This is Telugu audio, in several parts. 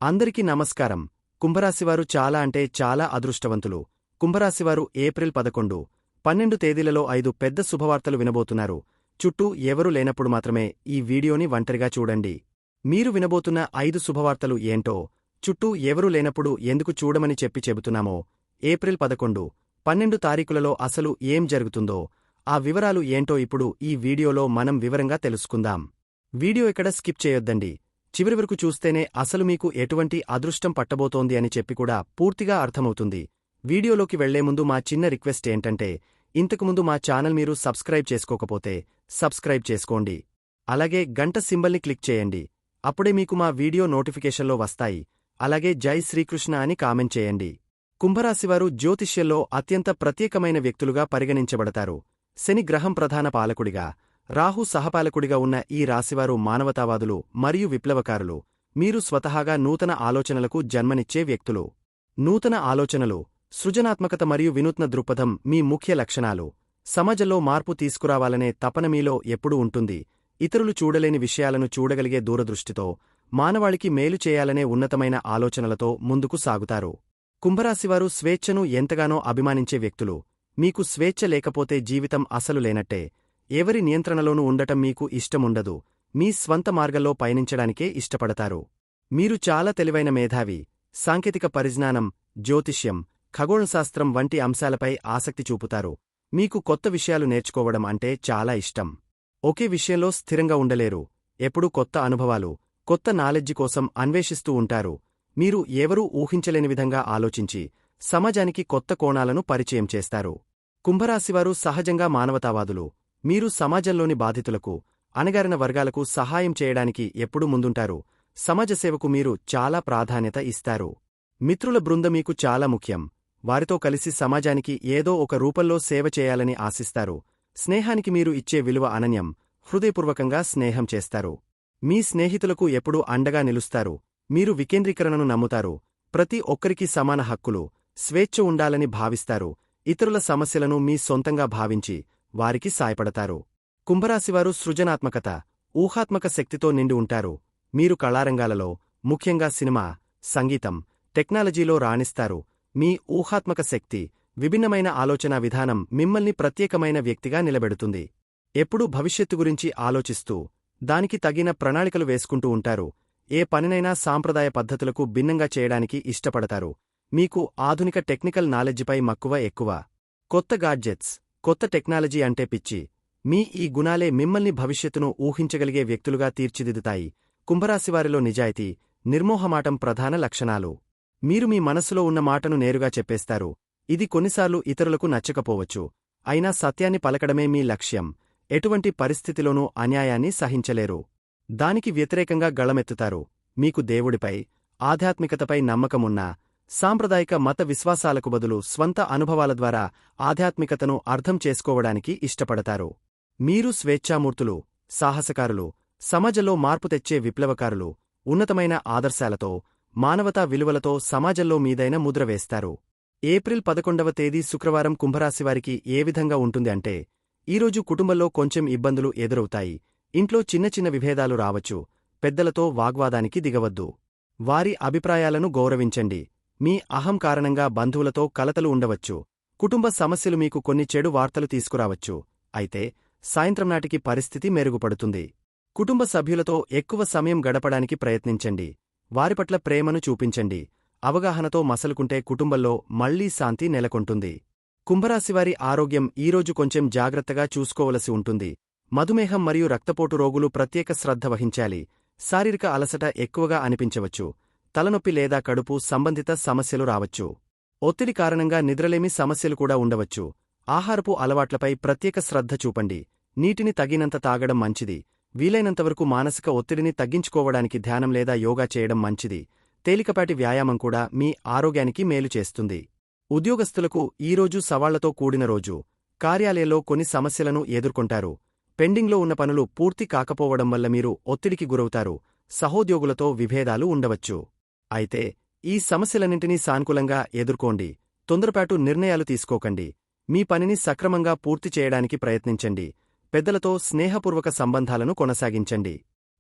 అందరికీ నమస్కారం. కుంభరాశివారు చాలా అంటే చాలా అదృష్టవంతులు. కుంభరాశివారు ఏప్రిల్ 11, 12 తేదీలలో 5 పెద్ద శుభవార్తలు వినబోతున్నారు. చుట్టూ ఎవరూ లేనప్పుడు మాత్రమే ఈ వీడియోని ఒంటరిగా చూడండి. మీరు వినబోతున్న 5 శుభవార్తలు ఏంటో, చుట్టూ ఎవరూ లేనప్పుడు ఎందుకు చూడమని చెబుతున్నామో, ఏప్రిల్ 11, 12 తారీఖులలో అసలు ఏం జరుగుతుందో, ఆ వివరాలు ఏంటో ఇప్పుడు ఈ వీడియోలో మనం వివరంగా తెలుసుకుందాం. వీడియో ఎక్కడ స్కిప్ చేయొద్దండి. చివరి వరకు చూస్తేనే అసలు మీకు ఎటువంటి అదృష్టం పట్టబోతోంది అని చెప్పి కూడా పూర్తిగా అర్థమవుతుంది. వీడియోలోకి వెళ్లే ముందు మా చిన్న రిక్వెస్ట్ ఏంటంటే, ఇంతకుముందు మా ఛానల్ మీరు సబ్స్క్రైబ్ చేసుకోకపోతే సబ్స్క్రైబ్ చేసుకోండి. అలాగే గంట సింబల్ని క్లిక్ చేయండి. అప్పుడే మీకు మా వీడియో నోటిఫికేషన్లో వస్తాయి. అలాగే జై శ్రీకృష్ణ అని కామెంట్ చేయండి. కుంభరాశివారు జ్యోతిష్యంలో అత్యంత ప్రత్యేకమైన వ్యక్తులుగా పరిగణించబడతారు. శని గ్రహం ప్రధాన పాలకుడిగా, రాహు సహపాలకుడిగా ఉన్న ఈ రాశివారు మానవతావాదులు మరియు విప్లవకారులు. మీరు స్వతహాగా నూతన ఆలోచనలకు జన్మనిచ్చే వ్యక్తులు. నూతన ఆలోచనలు, సృజనాత్మకత మరియు వినూత్న దృక్పథం మీ ముఖ్య లక్షణాలు. సమాజంలో మార్పు తీసుకురావాలనే తపన మీలో ఎప్పుడూ ఉంటుంది. ఇతరులు చూడలేని విషయాలను చూడగలిగే దూరదృష్టితో, మానవాళికి మేలు చేయాలనే ఉన్నతమైన ఆలోచనలతో ముందుకు సాగుతారు. కుంభరాశివారు స్వేచ్ఛను ఎంతగానో అభిమానించే వ్యక్తులు. మీకు స్వేచ్ఛ లేకపోతే జీవితం అసలు లేనట్టే. ఎవరి నియంత్రణలోనూ ఉండటం మీకు ఇష్టముండదు. మీ స్వంత మార్గంలో పయనించడానికే ఇష్టపడతారు. మీరు చాలా తెలివైన మేధావి. సాంకేతిక పరిజ్ఞానం, జ్యోతిష్యం, ఖగోళశాస్త్రం వంటి అంశాలపై ఆసక్తి చూపుతారు. మీకు కొత్త విషయాలు నేర్చుకోవడం అంటే చాలా ఇష్టం. ఒకే విషయంలో స్థిరంగా ఉండలేరు. ఎప్పుడూ కొత్త అనుభవాలు, కొత్త నాలెడ్జి కోసం అన్వేషిస్తూ ఉంటారు. మీరు ఎవరూ ఊహించలేని విధంగా ఆలోచించి, సమాజానికి కొత్త కోణాలను పరిచయం చేస్తారు. కుంభరాశివారు సహజంగా మానవతావాదులు. మీరు సమాజంలోని బాధితులకు, అణగారిన వర్గాలకు సహాయం చేయడానికి ఎప్పుడూ ముందుంటారు. సమాజసేవకు మీరు చాలా ప్రాధాన్యత ఇస్తారు. మిత్రుల బృందం మీకు చాలా ముఖ్యం. వారితో కలిసి సమాజానికి ఏదో ఒక రూపంలో సేవ చేయాలని ఆశిస్తారు. స్నేహానికి మీరు ఇచ్చే విలువ అనన్యం. హృదయపూర్వకంగా స్నేహం చేస్తారు. మీ స్నేహితులకు ఎప్పుడూ అండగా నిలుస్తారు. మీరు వికేంద్రీకరణను నమ్ముతారు. ప్రతి ఒక్కరికీ సమాన హక్కులు, స్వేచ్ఛ ఉండాలని భావిస్తారు. ఇతరుల సమస్యలను మీ సొంతంగా భావించి వారికి సాయపడతారు. కుంభరాశివారు సృజనాత్మకత, ఊహాత్మక శక్తితో నిండి ఉంటారు. మీరు కళారంగాలలో, ముఖ్యంగా సినిమా, సంగీతం, టెక్నాలజీలో రాణిస్తారు. మీ ఊహాత్మక శక్తి, విభిన్నమైన ఆలోచనా విధానం మిమ్మల్ని ప్రత్యేకమైన వ్యక్తిగా నిలబెడుతుంది. ఎప్పుడూ భవిష్యత్తు గురించి ఆలోచిస్తూ, దానికి తగిన ప్రణాళికలు వేసుకుంటూ ఉంటారు. ఏ పనినైనా సాంప్రదాయ పద్ధతులకు భిన్నంగా చేయడానికి ఇష్టపడతారు. మీకు ఆధునిక టెక్నికల్ నాలెడ్జిపై మక్కువ ఎక్కువ. కొత్త గాడ్జెట్స్, కొత్త టెక్నాలజీ అంటే పిచ్చి. మీ ఈ గుణాలే మిమ్మల్ని భవిష్యత్తును ఊహించగలిగే వ్యక్తులుగా తీర్చిదిద్దుతాయి. కుంభరాశివారిలో నిజాయితీ, నిర్మోహమాటం ప్రధాన లక్షణాలు. మీరు మీ మనస్సులో ఉన్న మాటను నేరుగా చెప్పేస్తారు. ఇది కొన్నిసార్లు ఇతరులకు నచ్చకపోవచ్చు. అయినా సత్యాన్ని పలకడమే మీ లక్ష్యం. ఎటువంటి పరిస్థితిలోనూ అన్యాయాన్ని సహించలేరు. దానికి వ్యతిరేకంగా గళమెత్తుతారు. మీకు దేవుడిపై, ఆధ్యాత్మికతపై నమ్మకమున్నా, సాంప్రదాయిక మత విశ్వాసాలకు బదులు స్వంత అనుభవాల ద్వారా ఆధ్యాత్మికతను అర్థం చేసుకోవడానికి ఇష్టపడతారు. మీరు స్వేచ్ఛామూర్తులు, సాహసకారులు, సమాజంలో మార్పు తెచ్చే విప్లవకారులు. ఉన్నతమైన ఆదర్శాలతో, మానవతా విలువలతో సమాజంలో మీదైన ముద్ర వేస్తారు. ఏప్రిల్ 11వ తేదీ శుక్రవారం కుంభరాశివారికి ఏ విధంగా ఉంటుంది అంటే, ఈరోజు కుటుంబంలో కొంచెం ఇబ్బందులు ఎదురవుతాయి. ఇంట్లో చిన్న చిన్న విభేదాలు రావచ్చు. పెద్దలతో వాగ్వాదానికి దిగవద్దు. వారి అభిప్రాయాలను గౌరవించండి. మీ అహం కారణంగా బంధువులతో కలతలు ఉండవచ్చు. కుటుంబ సమస్యలు మీకు కొన్ని చెడు వార్తలు తీసుకురావచ్చు. అయితే సాయంత్రం నాటికి పరిస్థితి మెరుగుపడుతుంది. కుటుంబ సభ్యులతో ఎక్కువ సమయం గడపడానికి ప్రయత్నించండి. వారిపట్ల ప్రేమను చూపించండి. అవగాహనతో మసలుకుంటే కుటుంబంలో మళ్లీ శాంతి నెలకొంటుంది. కుంభరాశివారి ఆరోగ్యం ఈరోజు కొంచెం జాగ్రత్తగా చూసుకోవలసి ఉంటుంది. మధుమేహం మరియు రక్తపోటు రోగులు ప్రత్యేక శ్రద్ధ వహించాలి. శారీరక అలసట ఎక్కువగా అనిపించవచ్చు. తలనొప్పి లేదా కడుపు సంబంధిత సమస్యలు రావచ్చు. ఒత్తిడి కారణంగా నిద్రలేమి సమస్యలు కూడా ఉండవచ్చు. ఆహారపు అలవాట్లపై ప్రత్యేక శ్రద్ధ చూపండి. నీటిని తగినంత తాగడం మంచిది. వీలైనంతవరకు మానసిక ఒత్తిడిని తగ్గించుకోవడానికి ధ్యానం లేదా యోగా చేయడం మంచిది. తేలికపాటి వ్యాయామం కూడా మీ ఆరోగ్యానికి మేలు చేస్తుంది. ఉద్యోగస్తులకు ఈరోజు సవాళ్లతో కూడిన రోజు. కార్యాలయంలో కొన్ని సమస్యలను ఎదుర్కొంటారు. పెండింగ్లో ఉన్న పనులు పూర్తి కాకపోవడం వల్ల మీరు ఒత్తిడికి గురవుతారు. సహోద్యోగులతో విభేదాలు ఉండవచ్చు. అయితే ఈ సమస్యలన్నింటినీ సానుకూలంగా ఎదుర్కోండి. తొందరపాటు నిర్ణయాలు తీసుకోకండి. మీ పనిని సక్రమంగా పూర్తి చేయడానికి ప్రయత్నించండి. పెద్దలతో స్నేహపూర్వక సంబంధాలను కొనసాగించండి.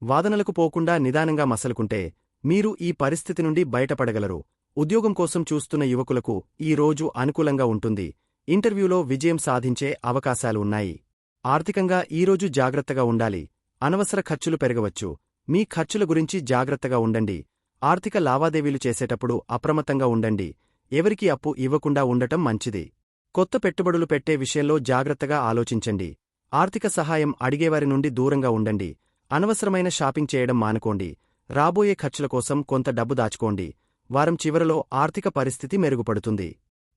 వాదనలకు పోకుండా నిదానంగా మసలుకుంటే మీరు ఈ పరిస్థితి నుండి బయటపడగలరు. ఉద్యోగం కోసం చూస్తున్న యువకులకు ఈ రోజు అనుకూలంగా ఉంటుంది. ఇంటర్వ్యూలో విజయం సాధించే అవకాశాలు ఉన్నాయి. ఆర్థికంగా ఈరోజు జాగ్రత్తగా ఉండాలి. అనవసర ఖర్చులు పెరగవచ్చు. మీ ఖర్చుల గురించి జాగ్రత్తగా ఉండండి. ఆర్థిక లావాదేవీలు చేసేటప్పుడు అప్రమత్తంగా ఉండండి. ఎవరికీ అప్పు ఇవ్వకుండా ఉండటం మంచిది. కొత్త పెట్టుబడులు పెట్టే విషయంలో జాగ్రత్తగా ఆలోచించండి. ఆర్థిక సహాయం అడిగేవారి నుండి దూరంగా ఉండండి. అనవసరమైన షాపింగ్ చేయడం మానుకోండి. రాబోయే ఖర్చుల కోసం కొంత డబ్బు దాచుకోండి. వారం చివరలో ఆర్థిక పరిస్థితి మెరుగుపడుతుంది.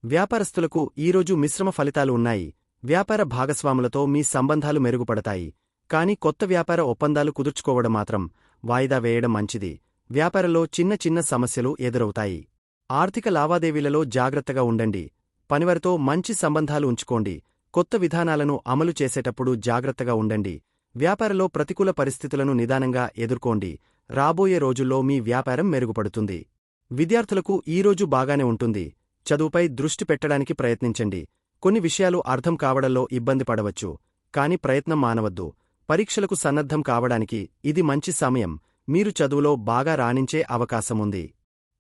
వ్యాపారస్తులకు ఈరోజు మిశ్రమ ఫలితాలు ఉన్నాయి. వ్యాపార భాగస్వాములతో మీ సంబంధాలు మెరుగుపడతాయి. కానీ కొత్త వ్యాపార ఒప్పందాలు కుదుర్చుకోవడం మాత్రం వాయిదా వేయడం మంచిది. వ్యాపారంలో చిన్న చిన్న సమస్యలు ఎదురవుతాయి. ఆర్థిక లావాదేవీలలో జాగ్రత్తగా ఉండండి. పనివారితో మంచి సంబంధాలు ఉంచుకోండి. కొత్త విధానాలను అమలు చేసేటప్పుడు జాగ్రత్తగా ఉండండి. వ్యాపారంలో ప్రతికూల పరిస్థితులను నిదానంగా ఎదుర్కోండి. రాబోయే రోజుల్లో మీ వ్యాపారం మెరుగుపడుతుంది. విద్యార్థులకు ఈరోజు బాగానే ఉంటుంది. చదువుపై దృష్టి పెట్టడానికి ప్రయత్నించండి. కొన్ని విషయాలు అర్థం కావడంలో ఇబ్బంది పడవచ్చు. కాని ప్రయత్నం మానవద్దు. పరీక్షలకు సన్నద్ధం కావడానికి ఇది మంచి సమయం. మీరు చదువులో బాగా రాణించే అవకాశముంది.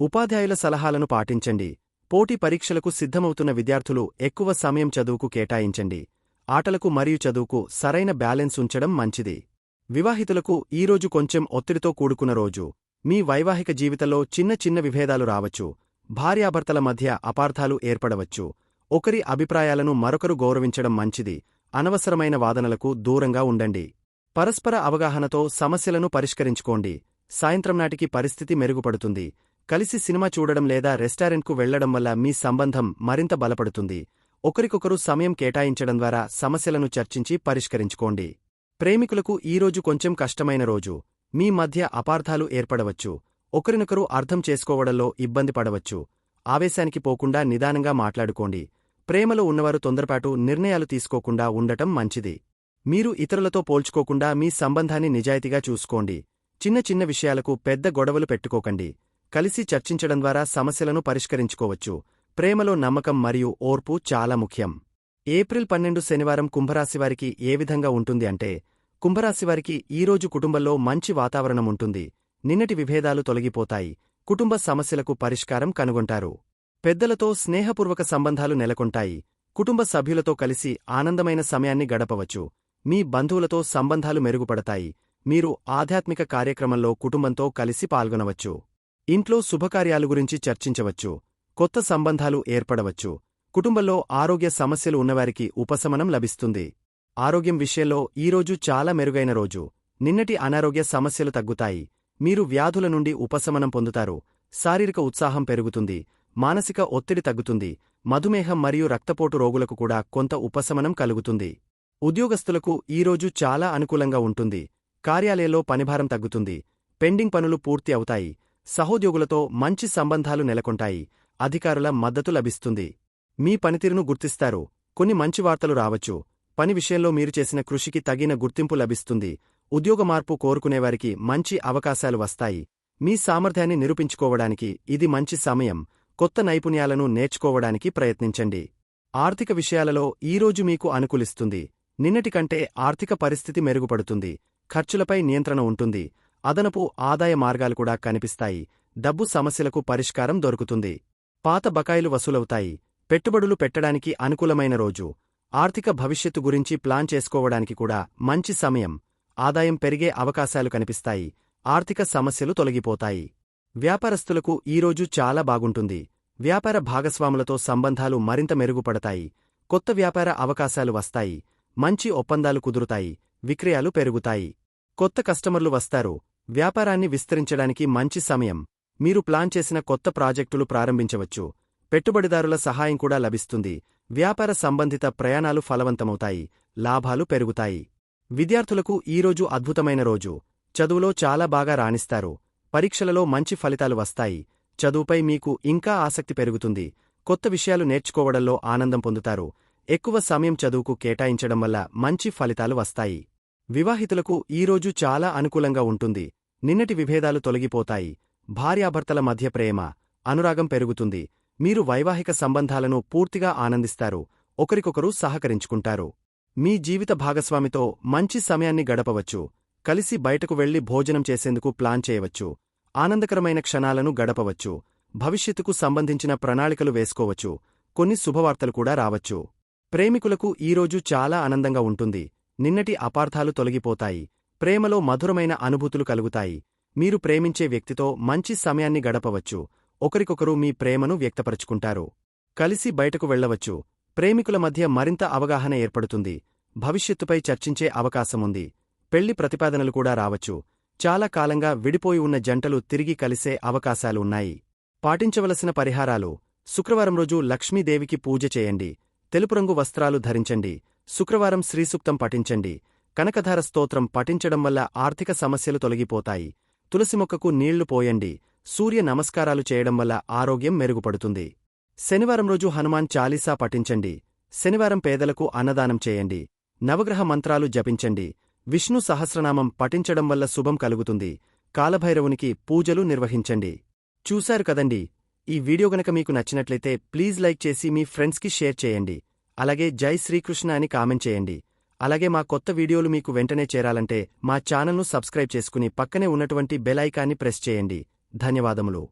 ఉపాధ్యాయుల సలహాలను పాటించండి. పోటీ పరీక్షలకు సిద్ధమవుతున్న విద్యార్థులు ఎక్కువ సమయం చదువుకు కేటాయించండి. ఆటలకు మరియు చదువుకు సరైన బ్యాలెన్స్ ఉంచడం మంచిది. వివాహితులకు ఈరోజు కొంచెం ఒత్తిడితో కూడుకున్న రోజు. మీ వైవాహిక జీవితంలో చిన్న చిన్న విభేదాలు రావచ్చు. భార్యాభర్తల మధ్య అపార్థాలు ఏర్పడవచ్చు. ఒకరి అభిప్రాయాలను మరొకరు గౌరవించడం మంచిది. అనవసరమైన వాదనలకు దూరంగా ఉండండి. పరస్పర అవగాహనతో సమస్యలను పరిష్కరించుకోండి. సాయంత్రం నాటికి పరిస్థితి మెరుగుపడుతుంది. కలిసి సినిమా చూడడం లేదా రెస్టారెంట్కు వెళ్లడం వల్ల మీ సంబంధం మరింత బలపడుతుంది. ఒకరికొకరు సమయం కేటాయించడం ద్వారా సమస్యలను చర్చించి పరిష్కరించుకోండి. ప్రేమికులకు ఈరోజు కొంచెం కష్టమైన రోజు. మీ మధ్య అపార్థాలు ఏర్పడవచ్చు. ఒకరినొకరు అర్థం చేసుకోవడంలో ఇబ్బంది పడవచ్చు. ఆవేశానికి పోకుండా నిదానంగా మాట్లాడుకోండి. ప్రేమలో ఉన్నవారు తొందరపాటు నిర్ణయాలు తీసుకోకుండా ఉండటం మంచిది. మీరు ఇతరులతో పోల్చుకోకుండా మీ సంబంధాన్ని నిజాయితీగా చూసుకోండి. చిన్న చిన్న విషయాలకు పెద్ద గొడవలు పెట్టుకోకండి. కలిసి చర్చించడం ద్వారా సమస్యలను పరిష్కరించుకోవచ్చు. ప్రేమలో నమ్మకం మరియు ఓర్పు చాలా ముఖ్యం. ఏప్రిల్ 12 శనివారం కుంభరాశివారికి ఏ విధంగా ఉంటుంది అంటే, కుంభరాశివారికి ఈరోజు కుటుంబంలో మంచి వాతావరణం ఉంటుంది. నిన్నటి విభేదాలు తొలగిపోతాయి. కుటుంబ సమస్యలకు పరిష్కారం కనుగొంటారు. పెద్దలతో స్నేహపూర్వక సంబంధాలు నెలకొంటాయి. కుటుంబ సభ్యులతో కలిసి ఆనందమైన సమయాన్ని గడపవచ్చు. మీ బంధువులతో సంబంధాలు మెరుగుపడతాయి. మీరు ఆధ్యాత్మిక కార్యక్రమంలో కుటుంబంతో కలిసి పాల్గొనవచ్చు. ఇంట్లో శుభకార్యాలు గురించి చర్చించవచ్చు. కొత్త సంబంధాలు ఏర్పడవచ్చు. కుటుంబంలో ఆరోగ్య సమస్యలు ఉన్నవారికి ఉపశమనం లభిస్తుంది. ఆరోగ్యం విషయంలో ఈరోజు చాలా మెరుగైన రోజు. నిన్నటి అనారోగ్య సమస్యలు తగ్గుతాయి. మీరు వ్యాధుల నుండి ఉపశమనం పొందుతారు. శారీరక ఉత్సాహం పెరుగుతుంది. మానసిక ఒత్తిడి తగ్గుతుంది. మధుమేహం మరియు రక్తపోటు రోగులకు కూడా కొంత ఉపశమనం కలుగుతుంది. ఉద్యోగస్తులకు ఈరోజు చాలా అనుకూలంగా ఉంటుంది. కార్యాలయంలో పనిభారం తగ్గుతుంది. పెండింగ్ పనులు పూర్తి అవుతాయి. సహోద్యోగులతో మంచి సంబంధాలు నెలకొంటాయి. అధికారుల మద్దతు లభిస్తుంది. మీ పనితీరును గుర్తిస్తారు. కొన్ని మంచి వార్తలు రావచ్చు. పని విషయంలో మీరు చేసిన కృషికి తగిన గుర్తింపు లభిస్తుంది. ఉద్యోగ మార్పు కోరుకునేవారికి మంచి అవకాశాలు వస్తాయి. మీ సామర్థ్యాన్ని నిరూపించుకోవడానికి ఇది మంచి సమయం. కొత్త నైపుణ్యాలను నేర్చుకోవడానికి ప్రయత్నించండి. ఆర్థిక విషయాలలో ఈరోజు మీకు అనుకూలిస్తుంది. నిన్నటి కంటే ఆర్థిక పరిస్థితి మెరుగుపడుతుంది. ఖర్చులపై నియంత్రణ ఉంటుంది. అదనపు ఆదాయ మార్గాలు కూడా కనిపిస్తాయి. డబ్బు సమస్యలకు పరిష్కారం దొరుకుతుంది. పాత బకాయిలు వసూలవుతాయి. పెట్టుబడులు పెట్టడానికి అనుకూలమైన రోజు. ఆర్థిక భవిష్యత్తు గురించి ప్లాన్ చేసుకోవడానికి కూడా మంచి సమయం. ఆదాయం పెరిగే అవకాశాలు కనిపిస్తాయి. ఆర్థిక సమస్యలు తొలగిపోతాయి. వ్యాపారస్తులకు ఈరోజు చాలా బాగుంటుంది. వ్యాపార భాగస్వాములతో సంబంధాలు మరింత మెరుగుపడతాయి. కొత్త వ్యాపార అవకాశాలు వస్తాయి. మంచి ఒప్పందాలు కుదురుతాయి. విక్రయాలు పెరుగుతాయి. కొత్త కస్టమర్లు వస్తారు. వ్యాపారాన్ని విస్తరించడానికి మంచి సమయం. మీరు ప్లాన్ చేసిన కొత్త ప్రాజెక్టులు ప్రారంభించవచ్చు. పెట్టుబడిదారుల సహాయం కూడా లభిస్తుంది. వ్యాపార సంబంధిత ప్రయాణాలు ఫలవంతమవుతాయి. లాభాలు పెరుగుతాయి. విద్యార్థులకు ఈరోజు అద్భుతమైన రోజు. చదువులో చాలా బాగా రాణిస్తారు. పరీక్షలలో మంచి ఫలితాలు వస్తాయి. చదువుపై మీకు ఇంకా ఆసక్తి పెరుగుతుంది. కొత్త విషయాలు నేర్చుకోవడంలో ఆనందం పొందుతారు. ఎక్కువ సమయం చదువుకు కేటాయించడం వల్ల మంచి ఫలితాలు వస్తాయి. వివాహితులకు ఈరోజు చాలా అనుకూలంగా ఉంటుంది. నిన్నటి విభేదాలు తొలగిపోతాయి. భార్యాభర్తల మధ్య ప్రేమ, అనురాగం పెరుగుతుంది. మీరు వైవాహిక సంబంధాలను పూర్తిగా ఆనందిస్తారు. ఒకరికొకరు సహకరించుకుంటారు. మీ జీవిత భాగస్వామితో మంచి సమయాన్ని గడపవచ్చు. కలిసి బయటకు వెళ్లి భోజనం చేసేందుకు ప్లాన్ చేయవచ్చు. ఆనందకరమైన క్షణాలను గడపవచ్చు, భవిష్యత్తుకు సంబంధించిన ప్రణాళికలు వేసుకోవచ్చు, కొన్ని శుభవార్తలు కూడా రావచ్చు. ప్రేమికులకు ఈరోజు చాలా ఆనందంగా ఉంటుంది. నిన్నటి అపార్థాలు తొలగిపోతాయి, ప్రేమలో మధురమైన అనుభూతులు కలుగుతాయి. మీరు ప్రేమించే వ్యక్తితో మంచి సమయాన్ని గడపవచ్చు, ఒకరికొకరు మీ ప్రేమను వ్యక్తపరుచుకుంటారు. కలిసి బయటకు వెళ్లవచ్చు, ప్రేమికుల మధ్య మరింత అవగాహన ఏర్పడుతుంది. భవిష్యత్తుపై చర్చించే అవకాశముంది. పెళ్లి ప్రతిపాదనలు కూడా రావచ్చు. చాలా కాలంగా విడిపోయి ఉన్న జంటలు తిరిగి కలిసే అవకాశాలు ఉన్నాయి. పాటించవలసిన పరిహారాలు: శుక్రవారం రోజు లక్ష్మీదేవికి పూజ చేయండి, తెలుపు రంగు వస్త్రాలు ధరించండి, శుక్రవారం శ్రీసూక్తం పఠించండి, కనకధార స్తోత్రం పఠించడం వల్ల ఆర్థిక సమస్యలు తొలగిపోతాయి, తులసి మొక్కకు నీళ్లు పోయండి, సూర్య నమస్కారాలు చేయడం వల్ల ఆరోగ్యం మెరుగుపడుతుంది. శనివారం రోజు హనుమాన్ చాలీసా పఠించండి, శనివారం పేదలకు అన్నదానం చేయండి, నవగ్రహ మంత్రాలు జపించండి, విష్ణు సహస్రనామం పఠించడం వల్ల శుభం కలుగుతుంది, కాలభైరవునికి పూజలు నిర్వహించండి. చూశారు కదండి, ఈ వీడియో గనక మీకు నచ్చినట్లయితే ప్లీజ్ లైక్ చేసి మీ ఫ్రెండ్స్కి షేర్ చేయండి. అలాగే జై శ్రీకృష్ణ అని కామెంట్ చేయండి. అలాగే మా కొత్త వీడియోలు మీకు వెంటనే చేరాలంటే మా ఛానల్ను సబ్స్క్రైబ్ చేసుకుని పక్కనే ఉన్నటువంటి బెల్ ఐకాన్ని ప్రెస్ చేయండి. ధన్యవాదములు.